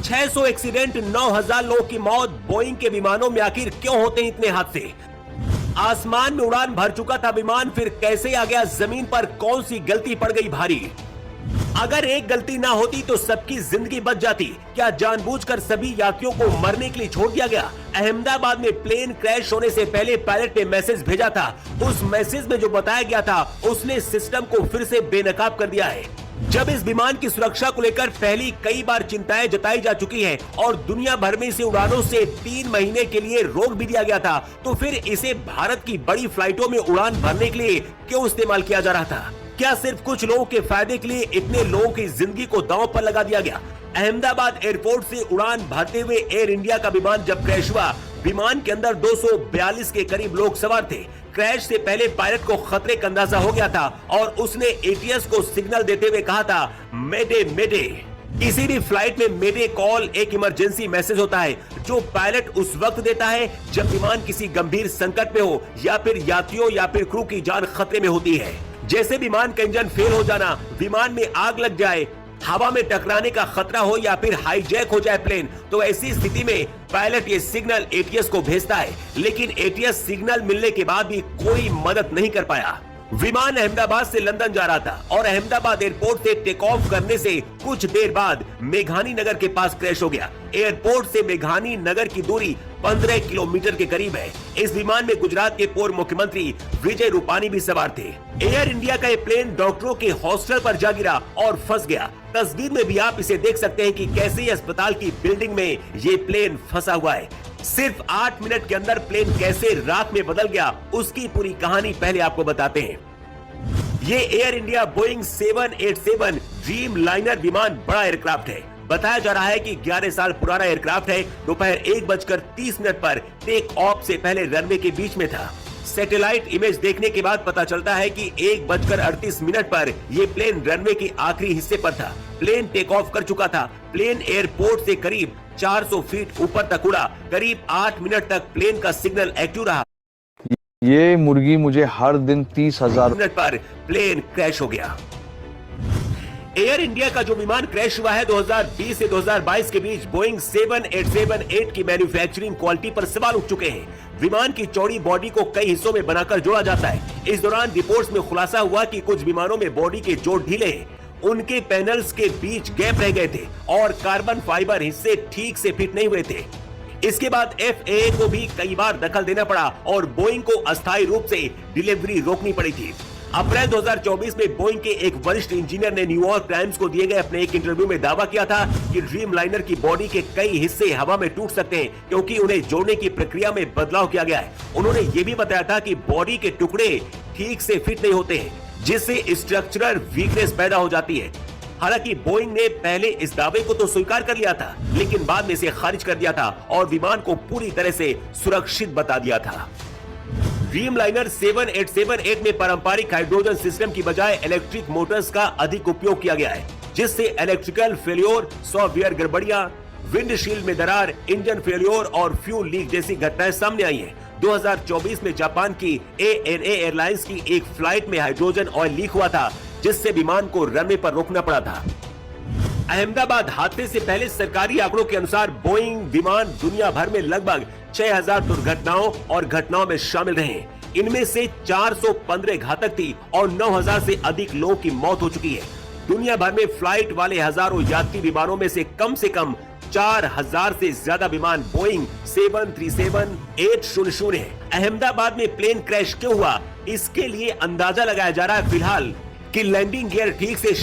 600 accident, 9000 लोगों की मौत। बोइंग के विमानों में आखिर क्यों होते हैं इतने हादसे? आसमान में उड़ान भर चुका था विमान, फिर कैसे आ गया जमीन पर? कौन सी गलती पड़ गई भारी? अगर एक गलती ना होती तो सबकी जिंदगी बच जाती। क्या जानबूझकर सभी यात्रियों को मरने के लिए छोड़ दिया गया? अहमदाबाद में प्लेन क्रैश होने से पहले पायलट ने मैसेज भेजा था। उस मैसेज में जो बताया गया था उसने सिस्टम को फिर से बेनकाब कर दिया है। जब इस विमान की सुरक्षा को लेकर पहली कई बार चिंताएं जताई जा चुकी हैं और दुनिया भर में इसे उड़ानों से 3 महीने के लिए रोक भी दिया गया था, तो फिर इसे भारत की बड़ी फ्लाइटों में उड़ान भरने के लिए क्यों इस्तेमाल किया जा रहा था? क्या सिर्फ कुछ लोगों के फायदे के लिए इतने लोगों की जिंदगी को दांव पर लगा दिया गया? अहमदाबाद एयरपोर्ट से उड़ान भरते हुए एयर इंडिया का विमान जब क्रैश हुआ, विमान के अंदर 242 के करीब लोग सवार थे। क्रैश से पहले पायलट को खतरे का अंदाजा हो गया था और उसने एटीएस को सिग्नल देते हुए कहा था, मेडे मेडे। किसी भी फ्लाइट में मेडे कॉल एक इमरजेंसी मैसेज होता है जो पायलट उस वक्त देता है जब विमान किसी गंभीर संकट में हो या फिर यात्रियों या फिर क्रू की जान खतरे में होती है। जैसे विमान का इंजन फेल हो जाना, विमान में आग लग जाए, हवा में टकराने का खतरा हो या फिर हाईजैक हो जाए प्लेन, तो ऐसी स्थिति में पायलट ये सिग्नल एटीएस को भेजता है। लेकिन एटीएस सिग्नल मिलने के बाद भी कोई मदद नहीं कर पाया। विमान अहमदाबाद से लंदन जा रहा था और अहमदाबाद एयरपोर्ट से टेक ऑफ करने से कुछ देर बाद मेघानी नगर के पास क्रैश हो गया। एयरपोर्ट से मेघानी नगर की दूरी 15 किलोमीटर के करीब है। इस विमान में गुजरात के पूर्व मुख्यमंत्री विजय रूपानी भी सवार थे। एयर इंडिया का ये प्लेन डॉक्टरों के हॉस्टल पर जा गिरा और फंस गया। तस्वीर में भी आप इसे देख सकते हैं कि कैसे अस्पताल की बिल्डिंग में ये प्लेन फंसा हुआ है। सिर्फ 8 मिनट के अंदर प्लेन कैसे राख में बदल गया, उसकी पूरी कहानी पहले आपको बताते हैं। ये air India Boeing 787 dream liner विमान बड़ा एयरक्राफ्ट है। बताया जा रहा है कि 11 साल पुराना एयरक्राफ्ट है। दोपहर 1:30 पर टेक ऑफ से पहले रनवे के बीच में था। सैटेलाइट इमेज देखने के बाद पता चलता है कि 1:38 पर यह प्लेन रनवे के आखिरी हिस्से पर था। प्लेन टेक ऑफ कर चुका था। प्लेन एयरपोर्ट से करीब 400 फीट ऊपर तक उड़ा। करीब 8 मिनट तक प्लेन का सिग्नल एक्टिव रहा। ये मुर्गी मुझे हर दिन 30,000 मिनट पर प्लेन क्रैश हो गया। एयर इंडिया का जो विमान क्रैश हुआ है 2020 से 2022 के बीच बोइंग 787-8 की मैन्युफैक्चरिंग क्वालिटी पर सवाल उठ चुके हैं। विमान की चौड़ी बॉडी को कई हिस्सों में बनाकर जोड़ा जाता है। इस दौरान रिपोर्ट्स में खुलासा हुआ कि कुछ विमानों में बॉडी के जोड़ ढीले हैं, उनके पैनल्स के बीच गैप रह गए थे और कार्बन फाइबर हिस्से ठीक से फिट नहीं हुए थे। इसके बाद FAA को भी कई बार दखल देना पड़ा और बोइंग को अस्थायी रूप से डिलीवरी रोकनी पड़ी थी। अप्रैल 2024 में बोइंग के एक वरिष्ठ इंजीनियर ने न्यूयॉर्क टाइम्स को दिए गए अपने एक इंटरव्यू में दावा किया था कि ड्रीम लाइनर की बॉडी के कई हिस्से हवा में टूट सकते हैं क्योंकि उन्हें जोड़ने की प्रक्रिया में बदलाव किया गया है। उन्होंने ये भी बताया था कि बॉडी के टुकड़े ठीक से फिट नहीं होते हैं, जिससे स्ट्रक्चरल वीकनेस पैदा हो जाती है। हालांकि बोइंग ने पहले इस दावे को तो स्वीकार कर लिया था, लेकिन बाद में इसे खारिज कर दिया था और विमान को पूरी तरह से सुरक्षित बता दिया था। ड्रीम लाइनर 787-8 में पारंपरिक हाइड्रोजन सिस्टम की बजाय इलेक्ट्रिक मोटर्स का अधिक उपयोग किया गया है, जिससे इलेक्ट्रिकल फेल्योर, सॉफ्टवेयर गड़बड़ियां, विंडशील्ड में दरार, इंजन फेल्योर और फ्यूल लीक जैसी घटनाएं सामने आई हैं। 2024 में जापान की ANA एयरलाइंस की एक फ्लाइट में हाइड्रोजन ऑयल लीक हुआ था, जिससे विमान को रनवे पर रोकना पड़ा था। अहमदाबाद हादसे से पहले सरकारी आंकड़ों के अनुसार बोइंग विमान दुनिया भर में लगभग 6000 दुर्घटनाओं और घटनाओं में शामिल रहे। इनमें से 415 घातक थी और 9000 से अधिक लोगों की मौत हो चुकी है। दुनिया भर में फ्लाइट वाले हजारों यात्री विमानों में से कम 4000 से ज्यादा विमान बोइंग 737-800 है। अहमदाबाद में प्लेन क्रैश क्यों हुआ, इसके लिए अंदाजा लगाया जा रहा है फिलहाल कि लैंडिंग गियर ठीक से